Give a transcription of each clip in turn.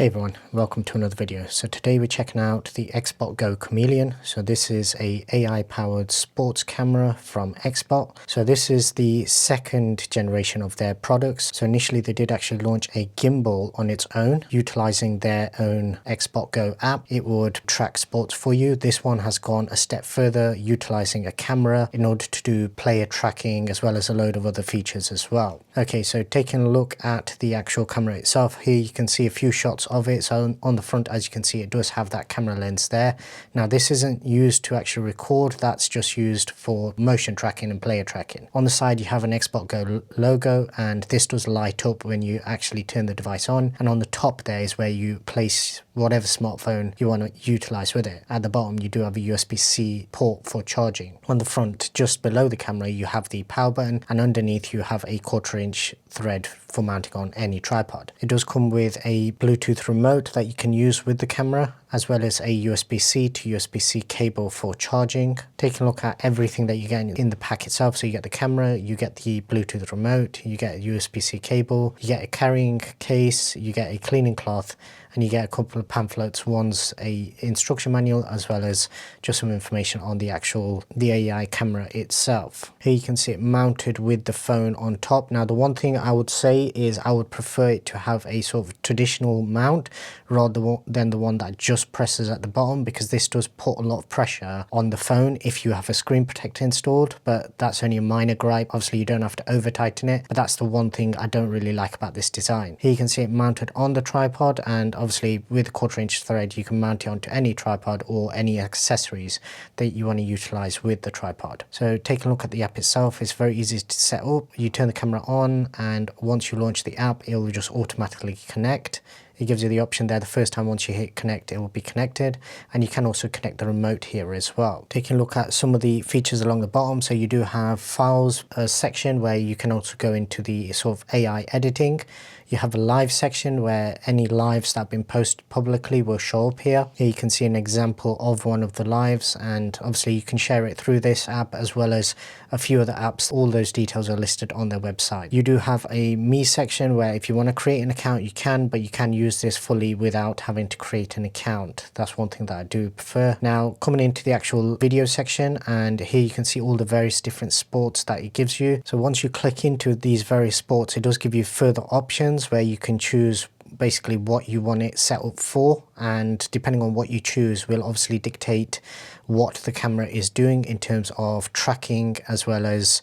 Hey everyone, welcome to another video. So today we're checking out the XbotGo Chameleon. So this is a AI powered sports camera from XBot. So this is the second generation of their products. So initially they did actually launch a gimbal on its own, utilizing their own XbotGo app. It would track sports for you. This one has gone a step further, utilizing a camera in order to do player tracking as well as a load of other features as well. Okay, so taking a look at the actual camera itself, here you can see a few shots of it. So on the front, as you can see, it does have that camera lens there. Now this isn't used to actually record, that's just used for motion tracking and player tracking. On the side you have an XbotGo logo, and this does light up when you actually turn the device on, and on the top there is where you place whatever smartphone you want to utilize with it. At the bottom you do have a USB-C port for charging. On the front, just below the camera, you have the power button, and underneath you have a 1/4" thread for mounting on any tripod. It does come with a Bluetooth remote that you can use with the camera, as well as a USB-C to USB-C cable for charging. Taking a look at everything that you get in the pack itself, so you get the camera, you get the Bluetooth remote, you get a USB-C cable, you get a carrying case, you get a cleaning cloth, and you get a couple of pamphlets. One's a instruction manual as well as just some information on the AI camera itself. Here you can see it mounted with the phone on top. Now the one thing I would say is I would prefer it to have a sort of traditional mount rather than the one that just presses at the bottom, because this does put a lot of pressure on the phone if you have a screen protector installed, but that's only a minor gripe. Obviously you don't have to over tighten it, but that's the one thing I don't really like about this design. Here you can see it mounted on the tripod, and obviously with a 1/4" thread you can mount it onto any tripod or any accessories that you want to utilize with the tripod. So taking a look at the app itself, it's very easy to set up. You turn the camera on, and once you launch the app it will just automatically connect. It gives you the option there the first time. Once you hit connect, it will be connected, and you can also connect the remote here as well. Taking a look at some of the features along the bottom, so you do have files section where you can also go into the sort of AI editing. You have a live section where any lives that have been posted publicly will show up here. Here you can see an example of one of the lives, and obviously you can share it through this app as well as a few other apps. All those details are listed on their website. You do have a me section where if you want to create an account you can, but you can use this fully without having to create an account. That's one thing that I do prefer. Now coming into the actual video section, and here you can see all the various different sports that it gives you. So once you click into these various sports, it does give you further options where you can choose basically what you want it set up for, and depending on what you choose will obviously dictate what the camera is doing in terms of tracking as well as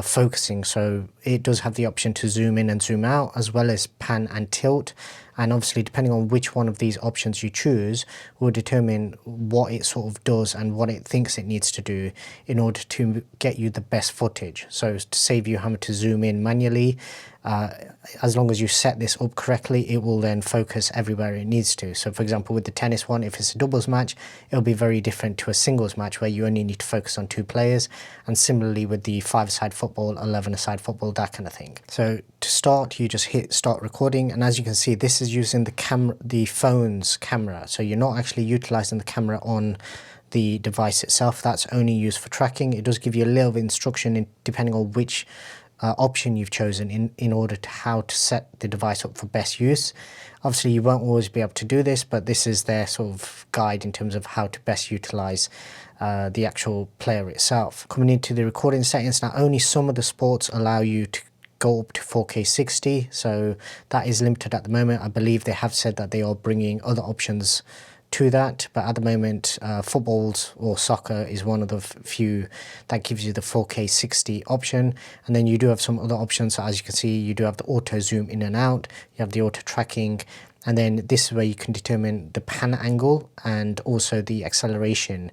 focusing. So it does have the option to zoom in and zoom out as well as pan and tilt, and obviously depending on which one of these options you choose will determine what it sort of does and what it thinks it needs to do in order to get you the best footage. So to save you having to zoom in manually, as long as you set this up correctly, it will then focus everywhere it needs to. So for example, with the tennis one, if it's a doubles match, it'll be very different to a singles match where you only need to focus on 2 players, and similarly with the 5-a-side football, 11-a-side football, that kind of thing. So to start, you just hit start recording, and as you can see, this is using the phone's camera, so you're not actually utilizing the camera on the device itself. That's only used for tracking. It does give you a little bit of instruction depending on which option you've chosen in order to how to set the device up for best use. Obviously you won't always be able to do this, but this is their sort of guide in terms of how to best utilize the actual player itself. Coming into the recording settings, now only some of the sports allow you to go up to 4K 60, so that is limited at the moment. I believe they have said that they are bringing other options to that, but at the moment footballs or soccer is one of the few that gives you the 4K 60 option. And then you do have some other options. So as you can see, you do have the auto zoom in and out, you have the auto tracking, and then this is where you can determine the pan angle and also the acceleration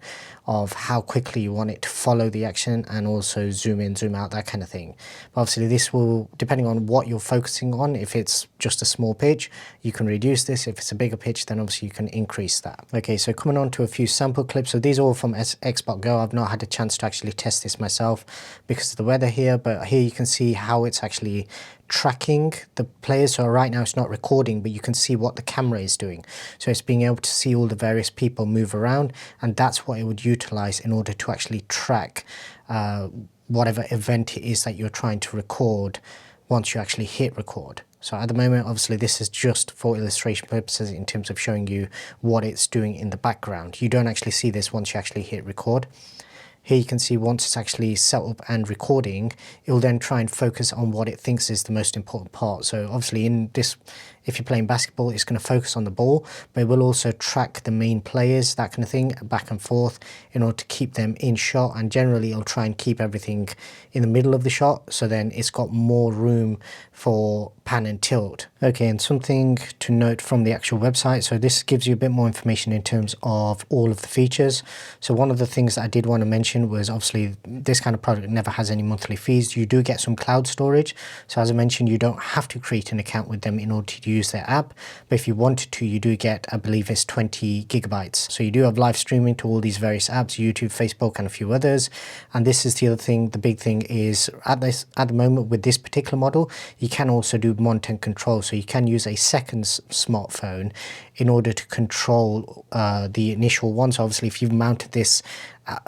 of how quickly you want it to follow the action, and also zoom in, zoom out, that kind of thing. But obviously this will, depending on what you're focusing on, if it's just a small pitch, you can reduce this. If it's a bigger pitch, then obviously you can increase that. Okay, so coming on to a few sample clips. So these are all from XbotGo. I've not had a chance to actually test this myself because of the weather here, but here you can see how it's actually tracking the players. So right now it's not recording, but you can see what the camera is doing. So it's being able to see all the various people move around, and that's what it would utilize in order to actually track whatever event it is that you're trying to record once you actually hit record. So at the moment, obviously this is just for illustration purposes in terms of showing you what it's doing in the background. You don't actually see this once you actually hit record. Here you can see once it's actually set up and recording, it will then try and focus on what it thinks is the most important part. So obviously in this, if you're playing basketball, it's going to focus on the ball, but it will also track the main players, that kind of thing, back and forth in order to keep them in shot. And generally it'll try and keep everything in the middle of the shot, so then it's got more room for pan and tilt. Okay, and something to note from the actual website. So this gives you a bit more information in terms of all of the features. So one of the things that I did want to mention was obviously this kind of product never has any monthly fees. You do get some cloud storage. So as I mentioned, you don't have to create an account with them in order to use their app. But if you wanted to, you do get, I believe it's 20 gigabytes. So you do have live streaming to all these various apps, YouTube, Facebook, and a few others. And this is the other thing, the big thing is at the moment with this particular model, you can also do monitor and control. So you can use a second smartphone in order to control the initial one. So obviously if you've mounted this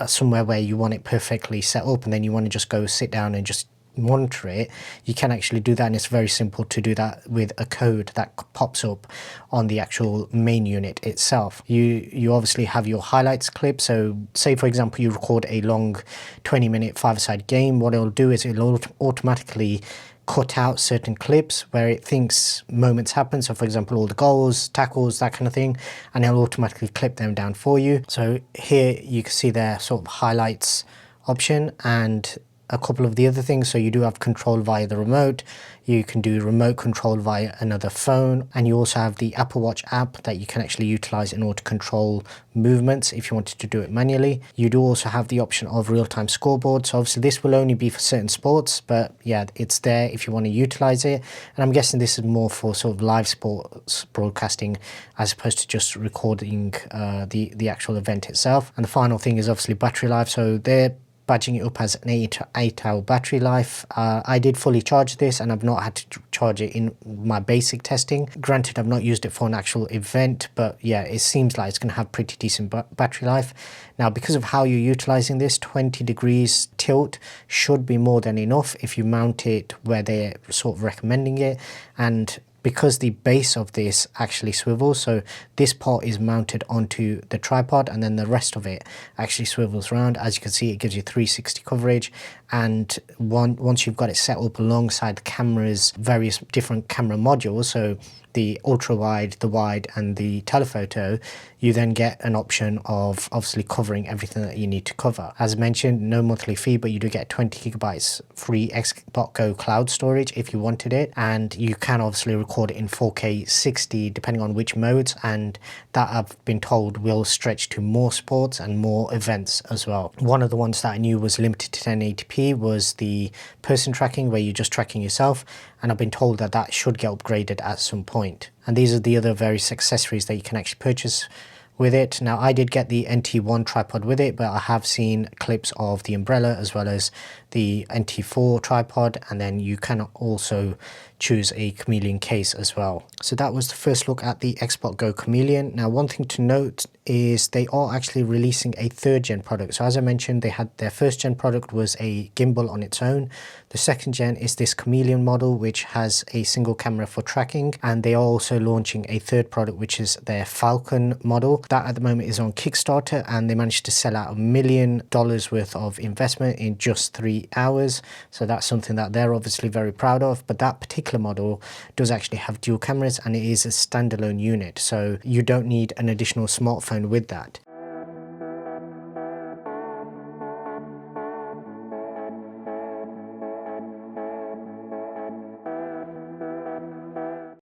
somewhere where you want it perfectly set up and then you want to just go sit down and just monitor it, you can actually do that, and it's very simple to do that with a code that pops up on the actual main unit itself. You obviously have your highlights clip. So say for example you record a long 20-minute five-a-side game, what it'll do is it'll automatically cut out certain clips where it thinks moments happen. So for example, all the goals, tackles, that kind of thing, and it'll automatically clip them down for you. So here you can see their sort of highlights option and a couple of the other things. So you do have control via the remote, you can do remote control via another phone, and you also have the Apple Watch app that you can actually utilize in order to control movements if you wanted to do it manually. You do also have the option of real-time scoreboard. So obviously this will only be for certain sports, but yeah, it's there if you want to utilize it. And I'm guessing this is more for sort of live sports broadcasting as opposed to just recording the actual event itself. And the final thing is obviously battery life. So they're badging it up as an 8-hour battery life. I did fully charge this and I've not had to charge it in my basic testing. Granted, I've not used it for an actual event, but yeah, it seems like it's going to have pretty decent battery life. Now, because of how you're utilizing this, 20 degrees tilt should be more than enough if you mount it where they're sort of recommending it. And because the base of this actually swivels, so this part is mounted onto the tripod and then the rest of it actually swivels around. As you can see, it gives you 360 coverage, and once you've got it set up alongside the camera's various different camera modules, so the ultra wide, the wide, and the telephoto, you then get an option of obviously covering everything that you need to cover. As mentioned, no monthly fee, but you do get 20 gigabytes free XbotGo cloud storage if you wanted it, and you can obviously record it in 4K 60 depending on which modes, and that I've been told will stretch to more sports and more events as well. One of the ones that I knew was limited to 1080p was the person tracking, where you're just tracking yourself, and I've been told that that should get upgraded at some point. And these are the other various accessories that you can actually purchase with it. Now, I did get the NT1 tripod with it, but I have seen clips of the umbrella as well as the NT4 tripod, and then you can also choose a Chameleon case as well. So that was the first look at the XbotGo Chameleon. Now, one thing to note is they are actually releasing a third gen product. So as I mentioned, they had their first gen product was a gimbal on its own. The second gen is this Chameleon model, which has a single camera for tracking, and they are also launching a third product, which is their Falcon model. That at the moment is on Kickstarter, and they managed to sell out $1 million worth of investment in just 3 hours. So that's something that they're obviously very proud of. But that particular model does actually have dual cameras, and it is a standalone unit, so you don't need an additional smartphone with that.